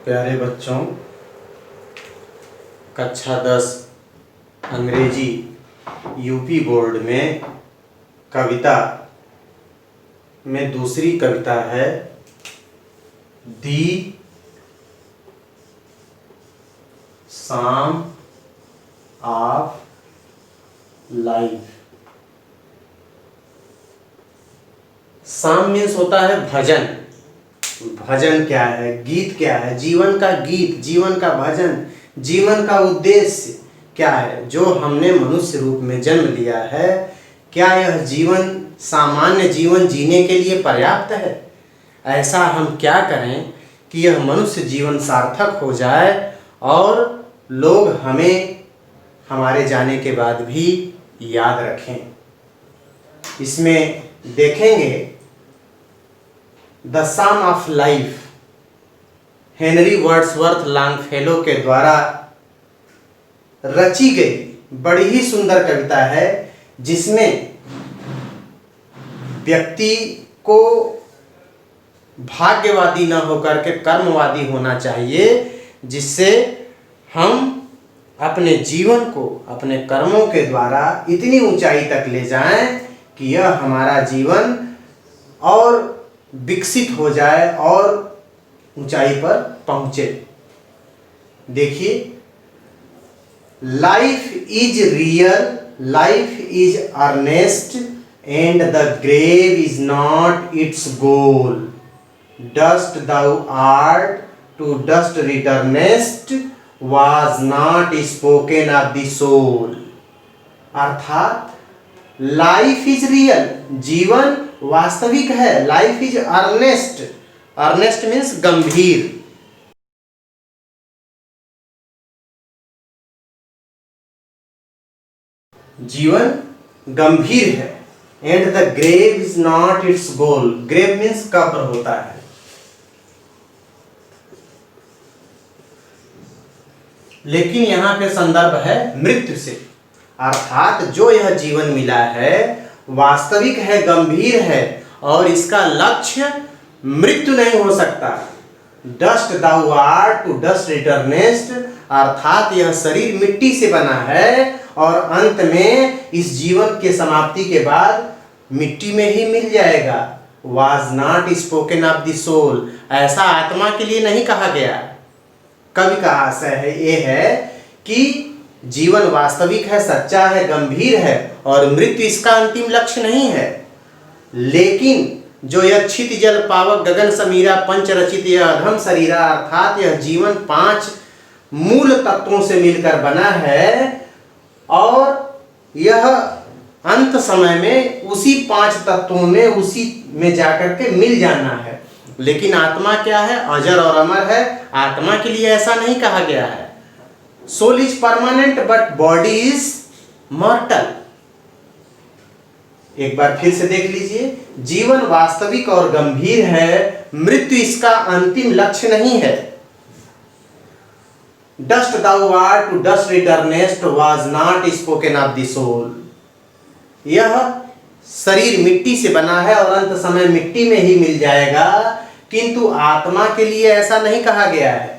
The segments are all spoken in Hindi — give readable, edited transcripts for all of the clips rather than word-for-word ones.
प्यारे बच्चों, कक्षा 10 अंग्रेजी यूपी बोर्ड में कविता में दूसरी कविता है the song of life. Song means होता है भजन। भजन क्या है, गीत क्या है, जीवन का गीत, जीवन का भजन, जीवन का उद्देश्य क्या है। जो हमने मनुष्य रूप में जन्म लिया है, क्या यह जीवन सामान्य जीवन जीने के लिए पर्याप्त है? ऐसा हम क्या करें कि यह मनुष्य जीवन सार्थक हो जाए और लोग हमें हमारे जाने के बाद भी याद रखें। इसमें देखेंगे the song of life Henry Wordsworth Longfellow के द्वारा रची गई बड़ी ही सुंदर कविता है, जिसमें व्यक्ति को भाग्यवादी न होकर के कर्मवादी होना चाहिए, जिससे हम अपने जीवन को अपने कर्मों के द्वारा इतनी ऊंचाई तक ले जाएं कि यह हमारा जीवन और विकसित हो जाए और ऊंचाई पर पहुंचे। देखिए, life is real, life is earnest and the grave is not its goal. Dust thou art to dust returnest was not spoken of the soul। अर्थात लाइफ इज रियल, जीवन वास्तविक है। Life is earnest, earnest means गंभीर। जीवन गंभीर है। And the grave is not its goal. Grave means कब्र होता है। लेकिन यहाँ पे संदर्भ है मृत्यु से, अर्थात जो यह जीवन मिला है वास्तविक है, गंभीर है और इसका लक्ष्य मृत्यु नहीं हो सकता। Dust thou art to dust returnest, अर्थात यह शरीर मिट्टी से बना है और अंत में इस जीवन के समाप्ति के बाद मिट्टी में ही मिल जाएगा। Was not spoken of the soul, ऐसा आत्मा के लिए नहीं कहा गया। कवि का आशय है ये है कि जीवन वास्तविक है, सच्चा है, गंभीर है और मृत्यु इसका अंतिम लक्ष्य नहीं है। लेकिन जो यह क्षिति जल पावक गगन समीरा पंच रचित यह अधम शरीरा, अर्थात यह जीवन 5 मूल तत्वों से मिलकर बना है और यह अंत समय में उसी 5 तत्वों में उसी में जाकर के मिल जाना है। लेकिन आत्मा क्या है? अजर और अमर है। आत्मा के लिए ऐसा नहीं कहा गया है। Soul is permanent but body is mortal. एक बार फिर से देख लीजिए, जीवन वास्तविक और गंभीर है, मृत्यु इसका अंतिम लक्ष्य नहीं है। Dust thou art to dust returnest was not spoken of the soul. यह शरीर मिट्टी से बना है और अंत समय मिट्टी में ही मिल जाएगा, किंतु आत्मा के लिए ऐसा नहीं कहा गया है।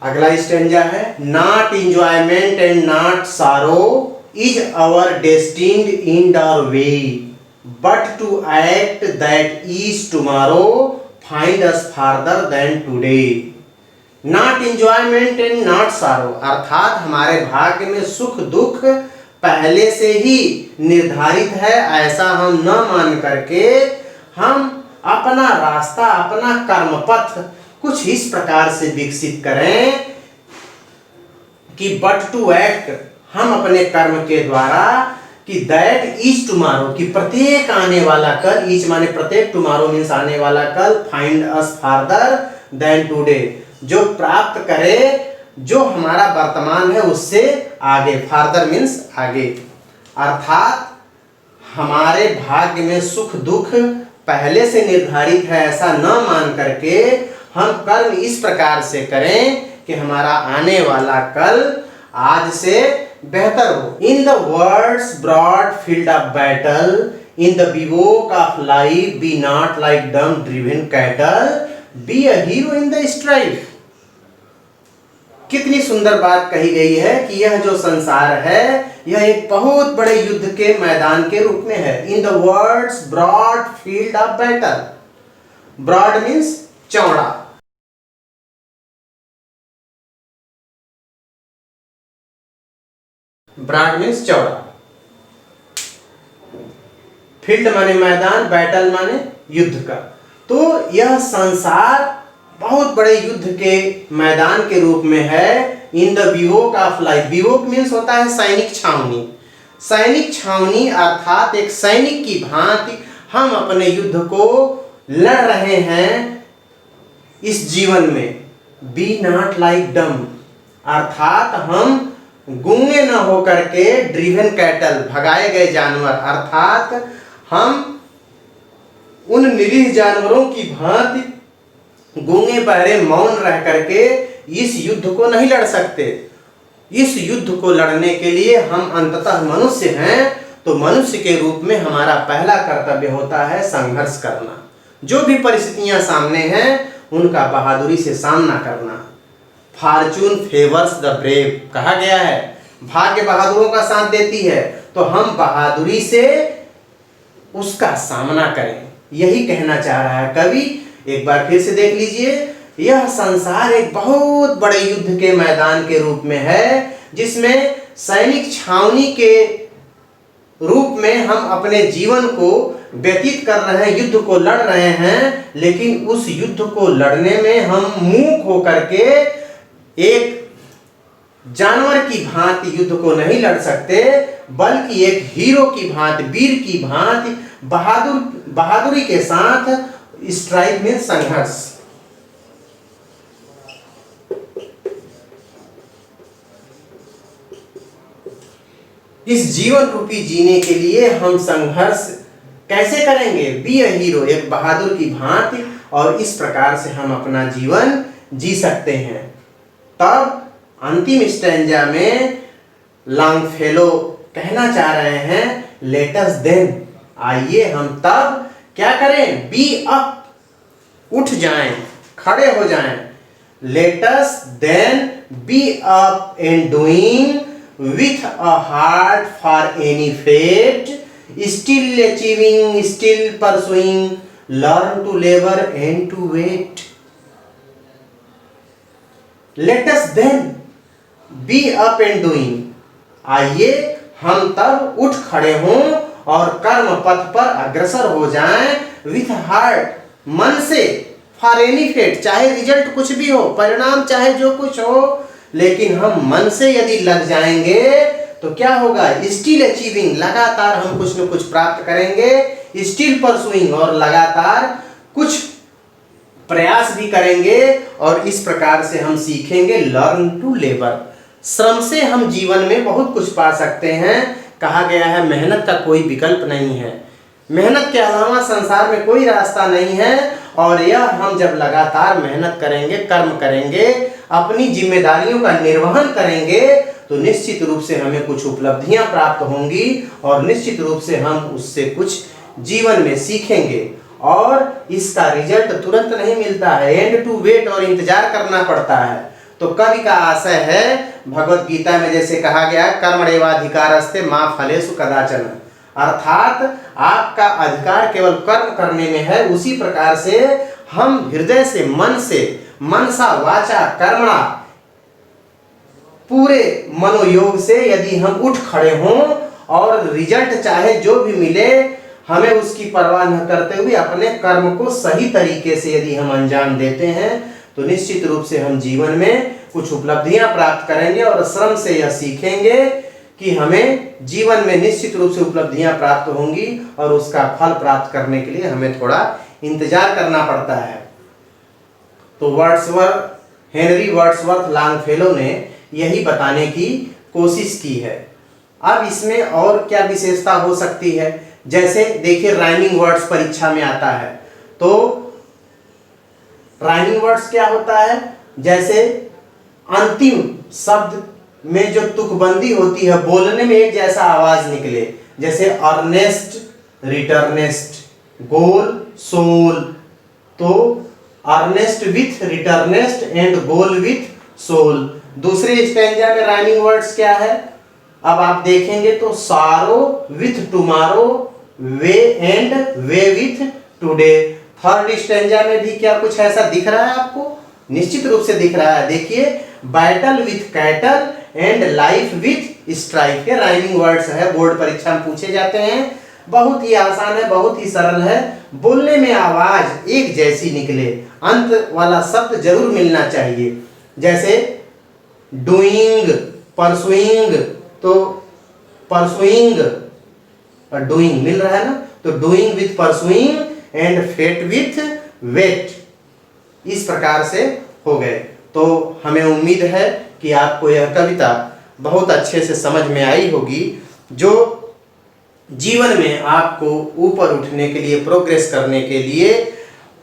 अगला स्टैंजा है, not enjoyment and not sorrow is our destined and our way, but to act that is tomorrow find us farther than today. Not enjoyment and not sorrow, अर्थात हमारे भाग्य में सुख दुख पहले से ही निर्धारित है, ऐसा हम न मान करके हम अपना रास्ता, अपना कर्म पथ कुछ इस प्रकार से विकसित करें कि बट टू एक्ट, हम अपने कर्म के द्वारा, कि दैट इज टुमारो, कि प्रत्येक आने वाला कल, ईच माने प्रत्येक, टुमारो मीन्स आने वाला कल, find us farther than today, जो प्राप्त करे जो हमारा वर्तमान है उससे आगे। फार्दर मीन्स आगे, अर्थात हमारे भाग्य में सुख दुख पहले से निर्धारित है, ऐसा न मान करके हम कर्म इस प्रकार से करें कि हमारा आने वाला कल आज से बेहतर हो। In the words broad field of battle, in the bivouac of life be not like dumb driven cattle, be a hero in the strife. कितनी सुंदर बात कही गई है कि यह जो संसार है यह एक बहुत बड़े युद्ध के मैदान के रूप में है। In the words broad field of battle. Broad means चौड़ा, ब्रॉड मीन्स चौड़ा, फील्ड माने मैदान, बैटल माने युद्ध का। तो यह संसार बहुत बड़े युद्ध के मैदान के रूप में है। In the bivouac of life. Bivouac means होता है सैनिक छावनी। सैनिक छावनी अर्थात एक सैनिक की भांति हम अपने युद्ध को लड़ रहे हैं इस जीवन में। बी नॉट लाइक डम, अर्थात हम गूंगे न होकर के ड्रिवन कैटल, भगाए गए जानवर, अर्थात हम उन निरीह जानवरों की भांति गूंगे बहरे मौन रह करके इस युद्ध को नहीं लड़ सकते। इस युद्ध को लड़ने के लिए हम अंततः मनुष्य हैं, तो मनुष्य के रूप में हमारा पहला कर्तव्य होता है संघर्ष करना। जो भी परिस्थितियां सामने हैं उनका बहादुरी से सामना करना। फॉर्चून फेवर्स द ब्रेव, कहा गया है भाग्य बहादुरों का साथ देती है, तो हम बहादुरी से उसका सामना करें। यही कहना चाह रहा है कवि। एक बार फिर से देख लीजिए, यह संसार एक बहुत बड़े युद्ध के मैदान के रूप में है, जिसमें सैनिक छावनी के रूप में हम अपने जीवन को व्यतीत कर रहे हैं, युद्ध को लड़ रहे हैं। लेकिन उस युद्ध को लड़ने में हम मूक होकर के एक जानवर की भांति युद्ध को नहीं लड़ सकते, बल्कि एक हीरो की भांति, वीर की भांति बहादुरी के साथ स्ट्राइक में संघर्ष। इस जीवन रूपी जीने के लिए हम संघर्ष कैसे करेंगे? बी अ हीरो, एक बहादुर की भांति, और इस प्रकार से हम अपना जीवन जी सकते हैं। तब अंतिम स्टैंजा में लॉन्गफेलो कहना चाह रहे हैं, लेट अस देन, आइए हम तब क्या करें? बी अप, उठ जाएं, खड़े हो जाएं। Let us then be up and doing with a heart for any fate, still achieving, still pursuing, learn to labor and to wait. Let us then be up and doing. आइए हम तब उठ खड़े हों और कर्म पथ पर अग्रसर हो जाएं, with heart, मन से, for any fate, चाहे रिजल्ट कुछ भी हो, परिणाम चाहे जो कुछ हो, लेकिन हम मन से यदि लग जाएंगे तो क्या होगा? स्टिल अचीविंग, लगातार हम कुछ न कुछ प्राप्त करेंगे। स्टिल परसुइंग, और लगातार कुछ प्रयास भी करेंगे। और इस प्रकार से हम सीखेंगे लर्न टू लेबर, श्रम से हम जीवन में बहुत कुछ पा सकते हैं। कहा गया है मेहनत का कोई विकल्प नहीं है, मेहनत के अलावा संसार में कोई रास्ता नहीं है। और यह हम जब लगातार मेहनत करेंगे, कर्म करेंगे, अपनी जिम्मेदारियों का निर्वहन करेंगे, तो निश्चित रूप से हमें कुछ उपलब्धियां प्राप्त होंगी और निश्चित रूप से हम उससे कुछ जीवन में सीखेंगे। और इसका रिजल्ट तुरंत नहीं मिलता है, एंड टू वेट, और इंतजार करना पड़ता है। तो कवि का आशय है, भगवत गीता में जैसे कहा गया, कर्मण्येवाधिकारस्ते मा फलेषु कदाचन, अर्थात आपका अधिकार केवल कर्म करने में है। उसी प्रकार से हम हृदय से, मन से, मनसा वाचा कर्मणा, पूरे मनोयोग से यदि हम उठ खड़े हों और रिजल्ट चाहे जो भी मिले, हमें उसकी परवाह न करते हुए अपने कर्म को सही तरीके से यदि हम अंजाम देते हैं, तो निश्चित रूप से हम जीवन में कुछ उपलब्धियां प्राप्त करेंगे। और श्रम से यह सीखेंगे कि हमें जीवन में निश्चित रूप से उपलब्धियां प्राप्त होंगी और उसका फल प्राप्त करने के लिए हमें थोड़ा इंतजार करना पड़ता है। तो हेनरी वर्ड्सवर्थ लॉन्गफेलो ने यही बताने की कोशिश की है। अब इसमें और क्या विशेषता हो सकती है? जैसे देखिए, राइमिंग वर्ड्स परीक्षा में आता है, तो राइमिंग वर्ड्स क्या होता है? जैसे अंतिम शब्द में जो तुकबंदी होती है, बोलने में एक जैसा आवाज निकले, जैसे अर्नेस्ट, रिटर्नेस्ट, गोल, सोल। तो earnest with returnest and goal with soul. दूसरी स्टैंजा में राइमिंग वर्ड्स क्या है, अब आप देखेंगे तो sorrow with tomorrow, way and way with today. Third stanza में भी क्या कुछ ऐसा दिख रहा है आपको? निश्चित रूप से दिख रहा है। देखिए, battle with cattle and life with strike के राइमिंग वर्ड्स है, बोर्ड परीक्षा में पूछे जाते हैं। बहुत ही आसान है, बहुत ही सरल है। बोलने में आवाज एक जैसी निकले, अंत वाला शब्द जरूर मिलना चाहिए। जैसे डूइंग, परसुइंग, तो परसुइंग और डूइंग मिल रहा है ना, तो doing with pursuing and fate with wait, इस प्रकार से हो गए। तो हमें उम्मीद है कि आपको यह कविता बहुत अच्छे से समझ में आई होगी, जो जीवन में आपको ऊपर उठने के लिए, प्रोग्रेस करने के लिए,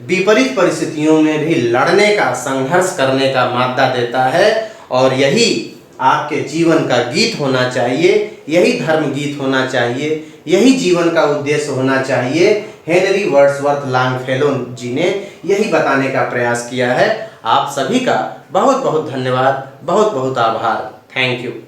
विपरीत परिस्थितियों में भी लड़ने का, संघर्ष करने का मादा देता है। और यही आपके जीवन का गीत होना चाहिए, यही धर्म गीत होना चाहिए, यही जीवन का उद्देश्य होना चाहिए। हेनरी वर्ड्सवर्थ लॉन्गफेलो जी ने यही बताने का प्रयास किया है। आप सभी का बहुत बहुत धन्यवाद, बहुत बहुत आभार। Thank you.